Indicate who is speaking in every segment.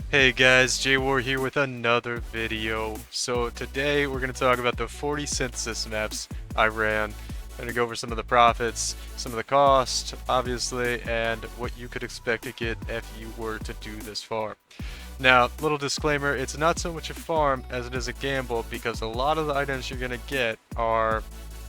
Speaker 1: Hey guys, JWar here with another video. So today we're going to talk about the 40 synthesis maps I ran. I'm going to go over some of the profits, some of the cost, obviously, and what you could expect to get if you were to do this farm. Now, little disclaimer, it's not so much a farm as it is a gamble because a lot of the items you're going to get are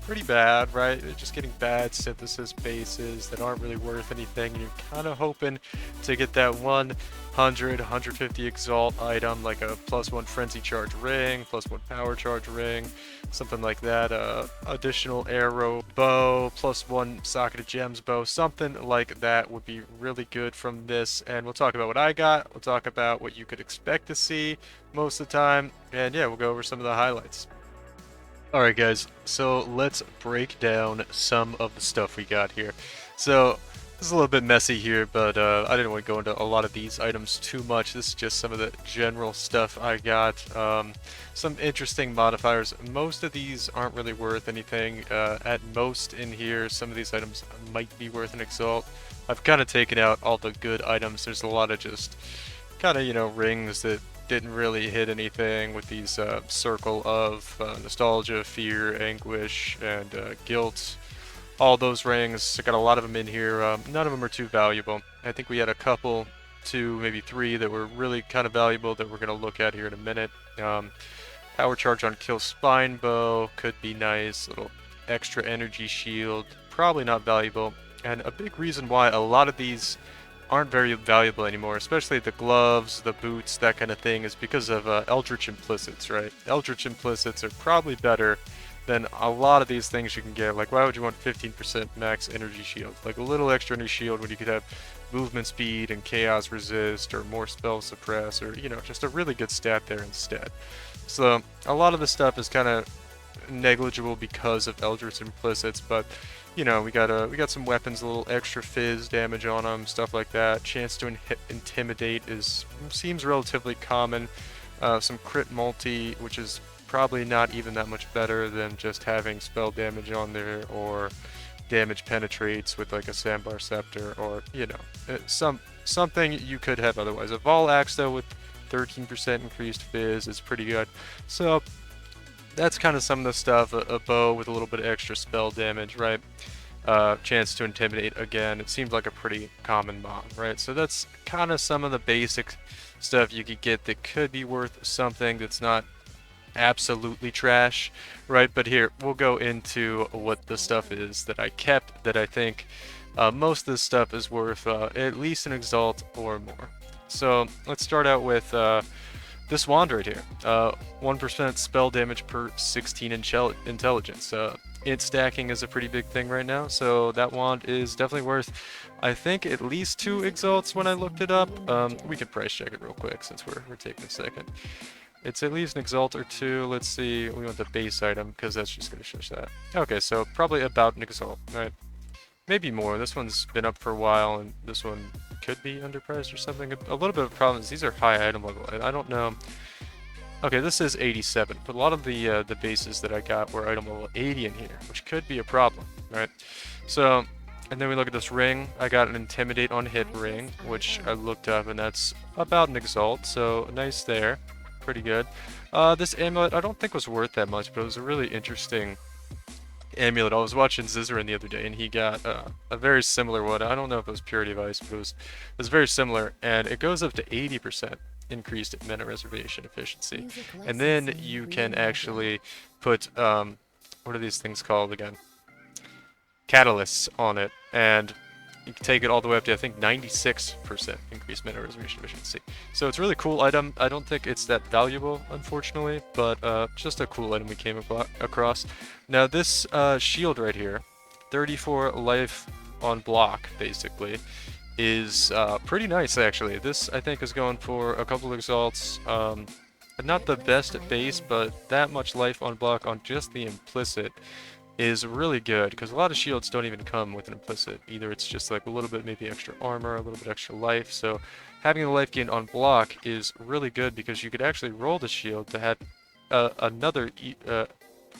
Speaker 1: pretty bad, right? They're just getting bad synthesis bases that aren't really worth anything. You're kind of hoping to get that 100, 150 exalt item like a +1 frenzy charge ring, +1 power charge ring, something like that. Additional arrow bow, +1 socketed gems bow, something like that would be really good from this. And we'll talk about what I got. We'll talk about what you could expect to see most of the time. And yeah, we'll go over some of the highlights. Alright guys, so let's break down some of the stuff we got here. So, this is a little bit messy here, but I didn't want to go into a lot of these items too much. This is just some of the general stuff I got. Some interesting modifiers. Most of these aren't really worth anything. At most in here, some of these items might be worth an exalt. I've kind of taken out all the good items. There's a lot of just kind of, rings that didn't really hit anything with these circle of nostalgia, fear, anguish, and guilt. All those rings, I got a lot of them in here. None of them are too valuable. I think we had a couple, two, maybe three that were really kind of valuable that we're going to look at here in a minute. Power charge on kill spine bow could be nice. Little extra energy shield, probably not valuable. And a big reason why a lot of these aren't very valuable anymore, especially the gloves, the boots, that kind of thing, is because of Eldritch Implicits, right? Eldritch Implicits are probably better than a lot of these things you can get. Like, why would you want 15% max energy shield? Like, a little extra energy shield when you could have movement speed and chaos resist or more spell suppress or, just a really good stat there instead. So, a lot of the stuff is kind of negligible because of Eldritch Implicits, but we got some weapons, a little extra fizz damage on them, stuff like that. Chance to intimidate seems relatively common. Some crit multi, which is probably not even that much better than just having spell damage on there, or damage penetrates with like a Sandbar Scepter, or something you could have otherwise. A Vol Axe though with 13% increased fizz is pretty good. So that's kind of some of the stuff. A bow with a little bit of extra spell damage, right? Chance to intimidate again. It seems like a pretty common mod, right? So that's kind of some of the basic stuff you could get that could be worth something that's not absolutely trash, right? But here, we'll go into what the stuff is that I kept that I think most of this stuff is worth at least an exalt or more. So let's start out with this wand right here. 1% spell damage per 16 intelligence. Int stacking is a pretty big thing right now, so that wand is definitely worth, I think, at least 2 exalts when I looked it up. We could price check it real quick since we're taking a second. It's at least an exalt or 2. Let's see, we want the base item because that's just going to shush that. Okay, so probably about an exalt, right? Maybe more. This one's been up for a while, and this one could be underpriced or something. A little bit of a problem is these are high item level. I don't know. Okay, this is 87, but a lot of the bases that I got were item level 80 in here, which could be a problem, right? So, and then we look at this ring. I got an Intimidate on hit ring, which I looked up, and that's about an exalt, so nice there. Pretty good. This amulet I don't think was worth that much, but it was a really interesting amulet. I was watching Zizarin the other day, and he got a very similar one. I don't know if it was Purity of Ice, but it was very similar, and it goes up to 80% increased mana reservation efficiency. And then you can actually put, what are these things called again? Catalysts on it, and you can take it all the way up to, I think, 96% increased mana reservation efficiency. So it's a really cool item. I don't think it's that valuable, unfortunately, but just a cool item we came across. Now this shield right here, 34 life on block, basically, is pretty nice, actually. This, I think, is going for a couple of exalts. Not the best at base, but that much life on block on just the implicit is really good, because a lot of shields don't even come with an implicit. Either it's just like a little bit maybe extra armor, a little bit extra life, so having the life gain on block is really good because you could actually roll the shield to have another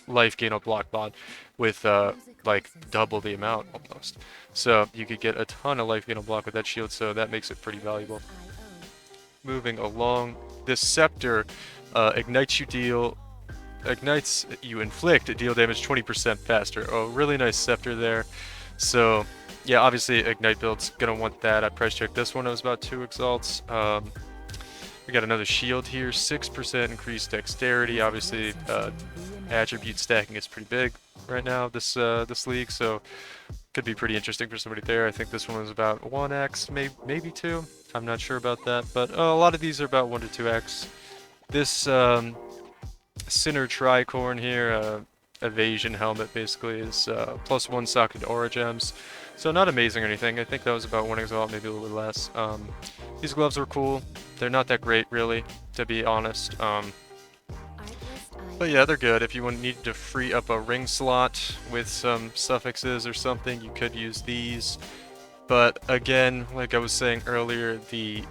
Speaker 1: life gain on block mod with like double the amount almost. So you could get a ton of life gain on block with that shield, so that makes it pretty valuable. moving along. This scepter ignites you inflict deal damage 20% faster. Oh, really nice scepter there. So yeah, obviously Ignite build's gonna want that. I price checked this one. It was about 2 exalts. We got another shield here, 6% increased dexterity. Obviously, attribute stacking is pretty big right now this league, so could be pretty interesting for somebody there. I think this one was about 1x, maybe 2. I'm not sure about that, but a lot of these are about 1 to 2x. This Sinner Tricorn here, evasion helmet basically, is +1 socket aura gems. So not amazing or anything. I think that was about 1 exalt, maybe a little bit less. These gloves were cool. They're not that great, really, to be honest. But yeah, they're good. If you need to free up a ring slot with some suffixes or something, you could use these. But again, like I was saying earlier, the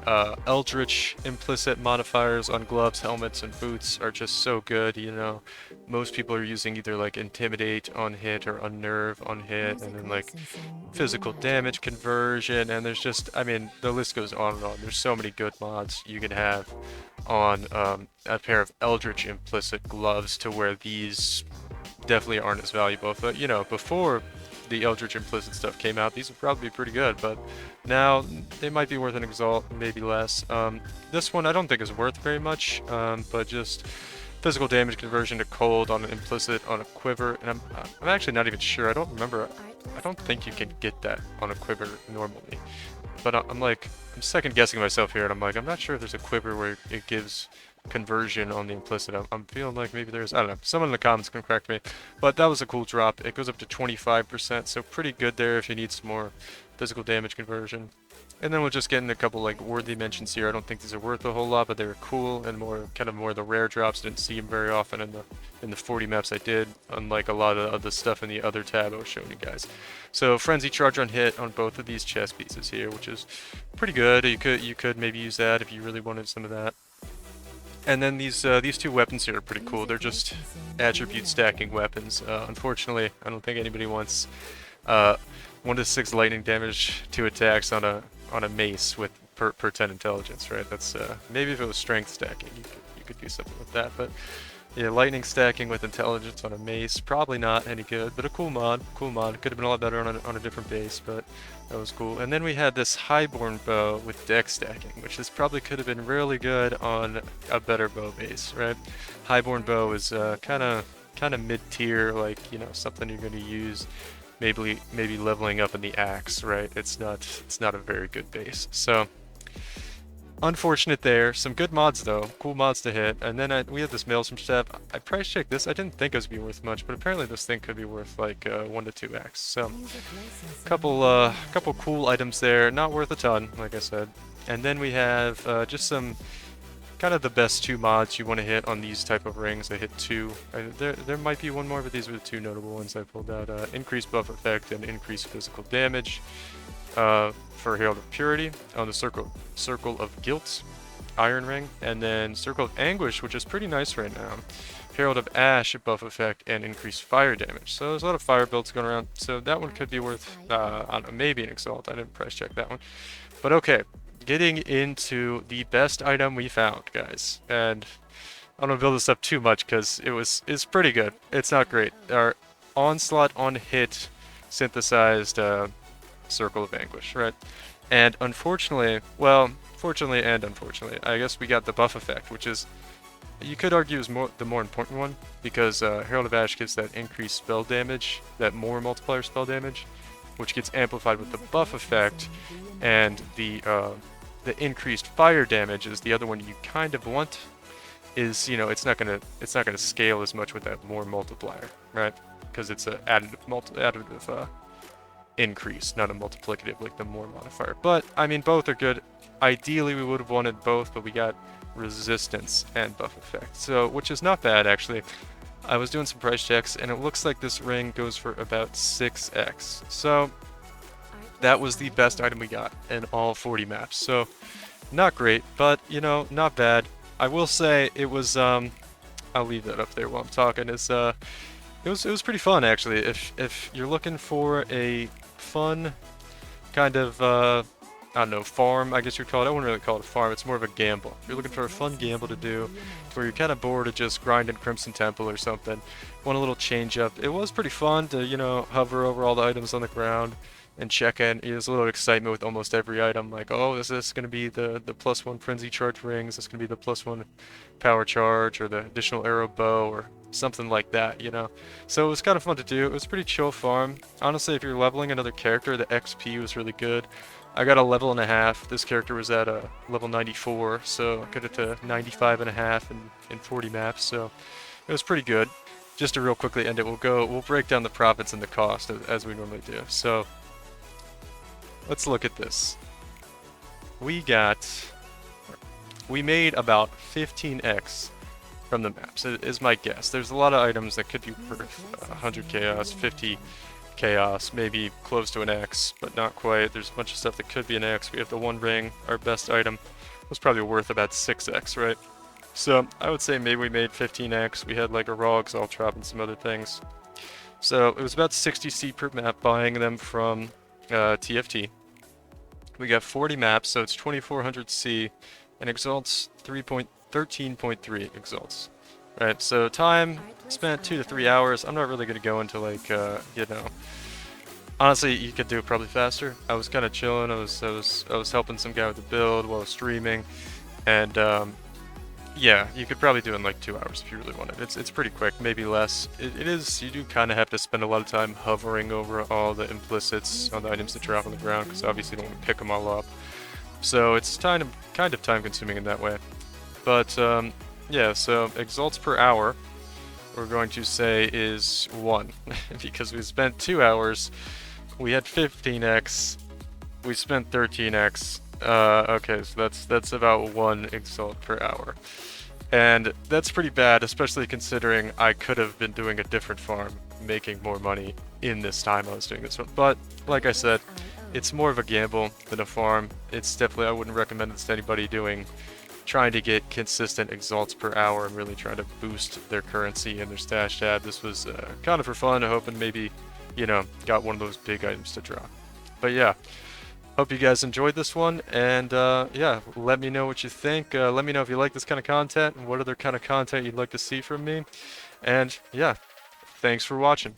Speaker 1: Eldritch implicit modifiers on gloves, helmets, and boots are just so good, you know. Most people are using either like Intimidate on hit or Unnerve on hit, and then like physical damage conversion, and there's just, I mean, the list goes on and on. There's so many good mods you can have on a pair of Eldritch implicit gloves to where these definitely aren't as valuable. But, you know, before the Eldritch implicit stuff came out, these would probably be pretty good, but now they might be worth an exalt, maybe less. This one I don't think is worth very much, but just physical damage conversion to cold on an implicit on a quiver, and I'm actually not even sure. I don't remember. I don't think you can get that on a quiver normally, but I'm second guessing myself here, and I'm like, I'm not sure if there's a quiver where it gives conversion on the implicit. I'm feeling like maybe there's, I don't know, someone in the comments can correct me, but that was a cool drop. It goes up to 25%, so pretty good there if you need some more physical damage conversion. And then we'll just get in a couple like worthy mentions here. I don't think these are worth a whole lot, but they were cool and more the rare drops. Didn't see them very often in the 40 maps I did, unlike a lot of the stuff in the other tab I was showing you guys. So Frenzy Charge on hit on both of these chest pieces here, which is pretty good. You could maybe use that if you really wanted some of that. And then these two weapons here are pretty cool. They're just attribute stacking weapons. Unfortunately, I don't think anybody wants 1 to 6 lightning damage to attacks on a mace with per 10 intelligence, right? That's maybe if it was strength stacking, you could do something with that. But yeah, lightning stacking with intelligence on a mace, probably not any good, but a cool mod. Cool mod. It could have been a lot better on a different base, but that was cool. And then we had this highborn bow with dex stacking, which probably could have been really good on a better bow base, right? Highborn bow is kind of mid-tier, like, you know, something you're going to use maybe leveling up in the axe, right? It's not a very good base. So unfortunate there. Some good mods though, cool mods to hit. And then we had this Maelstrom Staff. I price checked this. I didn't think it was be worth much, but apparently this thing could be worth like 1 to 2x. So couple cool items there. Not worth a ton, like I said. And then we have just some kind of the best 2 mods you want to hit on these type of rings. I hit 2. There might be one more, but these were the 2 notable ones I pulled out. Increased buff effect and increased physical damage for Herald of Purity on the Circle of Guilt Iron Ring, and then Circle of Anguish, which is pretty nice right now. Herald of Ash buff effect and increased fire damage. So there's a lot of fire builds going around. So that one could be worth, I don't know, maybe an exalt. I didn't price check that one. But okay. Getting into the best item we found, guys, and I don't want to build this up too much because it's pretty good. It's not great. Our onslaught on hit synthesized Circle of Anguish, right? And unfortunately, well, fortunately and unfortunately, I guess we got the buff effect, which is, you could argue, is the more important one, because Herald of Ash gives that increased spell damage, that more multiplier spell damage, which gets amplified with the buff effect, and the increased fire damage is the other one you kind of want. Is, you know, it's not gonna scale as much with that more multiplier, right? Because it's an additive increase, not a multiplicative like the more modifier. But I mean, both are good. Ideally, we would have wanted both, but we got resistance and buff effect, so which is not bad actually. I was doing some price checks, and it looks like this ring goes for about 6x. So that was the best item we got in all 40 maps. So not great, but you know, not bad. I will say it was I'll leave that up there while I'm talking. It was pretty fun actually. If you're looking for a fun kind of I don't know, farm, I guess you'd call it. I wouldn't really call it a farm. It's more of a gamble. If you're looking for a fun gamble to do, where you're kind of bored of just grinding Crimson Temple or something, want a little change up. It was pretty fun to, you know, hover over all the items on the ground and check in. There's a little excitement with almost every item. Like, oh, is this going to be the +1 Frenzy Charge rings? Is this going to be the +1 Power Charge or the additional Arrow Bow or something like that, you know? So it was kind of fun to do. It was pretty chill farm. Honestly, if you're leveling another character, the XP was really good. I got a level and a half. This character was at a level 94, so I got it to 95 and a half in 40 maps, so it was pretty good. Just to real quickly end it, we'll break down the profits and the cost as we normally do. So let's look at this. We made about 15x from the maps, is my guess. There's a lot of items that could be worth 100 chaos, 50 chaos, maybe close to an X, but not quite. There's a bunch of stuff that could be an X. We have the one ring, our best item, was probably worth about 6x, right? So I would say maybe we made 15x. We had like a raw Exalt drop and some other things. So it was about 60C per map buying them from TFT. We got 40 maps, so it's 2400C, and Exalts 13.3 Exalts. Right, so time spent 2 to 3 hours. I'm not really going to go into like, you know, honestly, you could do it probably faster. I was kind of chilling. I was helping some guy with the build while streaming, and yeah, you could probably do it in like 2 hours if you really wanted. It's pretty quick, maybe less. It is. You do kind of have to spend a lot of time hovering over all the implicits on the items that drop on the ground, because obviously you don't want to pick them all up. So it's kind of time consuming in that way. But yeah, so exalts per hour, we're going to say is 1, because we spent 2 hours, we had 15x, we spent 13x, okay, so that's about 1 exalt per hour. And that's pretty bad, especially considering I could have been doing a different farm, making more money in this time I was doing this one. But, like I said, it's more of a gamble than a farm. It's definitely, I wouldn't recommend this to anybody trying to get consistent exalts per hour and really trying to boost their currency and their stash tab. This was kind of for fun, hoping maybe, you know, got one of those big items to drop. But yeah, hope you guys enjoyed this one, and yeah, let me know what you think. Let me know if you like this kind of content and what other kind of content you'd like to see from me. And yeah, thanks for watching.